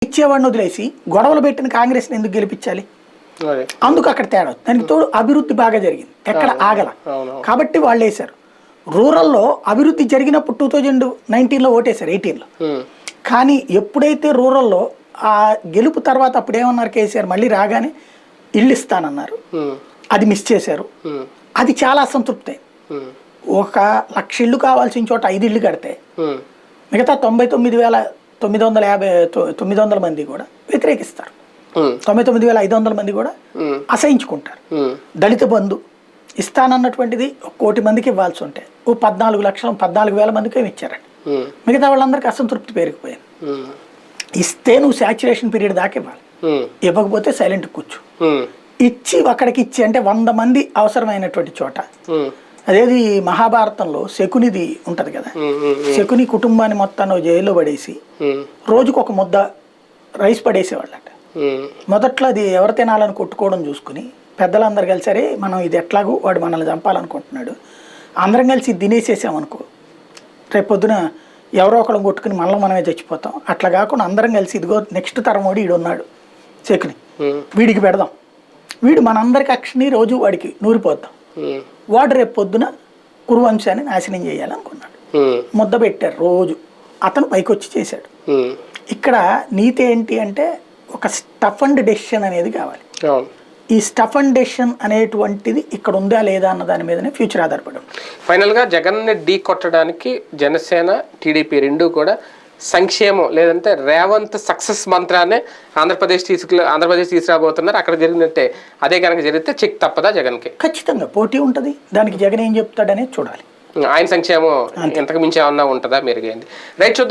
ఇచ్చేవాడిని వదిలేసి గొడవలు పెట్టిన కాంగ్రెస్ని ఎందుకు గెలిపించాలి? అందుకు అక్కడ తేడా. దానికి తోడు అభివృద్ధి బాగా జరిగింది, ఎక్కడ ఆగల. కాబట్టి వాళ్ళు వేశారు. రూరల్లో అభివృద్ధి జరిగినప్పుడు 2019లో ఓటేశారు, 18లో. కానీ ఎప్పుడైతే రూరల్లో ఆ గెలుపు తర్వాత అప్పుడేమన్నారు కేసీఆర్, మళ్ళీ రాగానే ఇల్లు ఇస్తానన్నారు, అది మిస్ చేశారు. అది చాలా అసంతృప్తి. 1,00,000 ఇళ్ళు కావాల్సిన చోట 5 ఇళ్ళు కడితే మిగతా 99,950 మంది కూడా వ్యతిరేకిస్తారు. 99,500 మంది కూడా అసహించుకుంటారు. దళిత బంధు ఇస్తానన్నటువంటిది 1 కోటి మందికి ఇవ్వాల్సి ఉంటే 14,00,000 మందికి ఇచ్చారండి. మిగతా వాళ్ళందరికీ అసంతృప్తి పెరిగిపోయింది. ఇస్తే నువ్వు శాచ్యురేషన్ పీరియడ్ దాకా ఇవ్వాలి, ఇవ్వకపోతే సైలెంట్ కూర్చో. ఇచ్చి అక్కడికి ఇచ్చి అంటే 100 మంది అవసరమైనటువంటి చోట, అదేది మహాభారతంలో శకునిది ఉంటది కదా, శకుని కుటుంబాన్ని మొత్తాన్ని జైల్లో పడేసి రోజుకు ఒక ముద్ద రైస్ పడేసేవాళ్ళట. మొదట్లో అది ఎవరు తినాలని కొట్టుకోవడం చూసుకుని పెద్దలందరూ కలిసి, సరే మనం ఇది ఎట్లాగూ వాడు మనల్ని చంపాలనుకుంటున్నాడు, అందరం కలిసి తినేసేసామనుకో రేపు పొద్దున ఎవరో ఒకళ్ళని కొట్టుకుని మనమే చచ్చిపోతాం. అట్లా కాకుండా అందరం కలిసి ఇదిగో నెక్స్ట్ తరం వాడు ఈడున్నాడు శకుని, వీడికి పెడదాం, వీడు మనందరికి అక్షని రోజు వాడికి నూరిపోద్దాం, వాడు రేపు పొద్దున కురువంశాన్ని నాశనం చేయాలనుకున్నాడు. ముద్ద పెట్టారు రోజు, అతను పైకి వచ్చి చేశాడు. ఇక్కడ నీతి ఏంటి అంటే ఒక స్టఫ్ అండ్ డెసిషన్ అనేది కావాలి. ఈ స్టఫ్ అండ్ డెసిషన్ అనేటువంటిది ఇక్కడ ఉందా లేదా అన్న దాని మీదనే ఫ్యూచర్ ఆధారపడి ఉంటుంది. ఫైనల్గా జగన్ని ఢీ కొట్టడానికి జనసేన టీడీపీ రెండు కూడా సంక్షేమం లేదంటే రేవంత్ సక్సెస్ మంత్రాన్ని ఆంధ్రప్రదేశ్ తీసుకురాబోతున్నారు. అక్కడ జరిగినట్టే అదే కనుక జరిగితే చెక్ తప్పదా జగన్కి? ఖచ్చితంగా పోటీ ఉంటుంది. దానికి జగన్ ఏం చెప్తాడనేది చూడాలి. ఆయన సంక్షేమం ఇంతకు మించి ఏమన్నా ఉంటుందా మెరుగైంది? రైట్, చూద్దాం.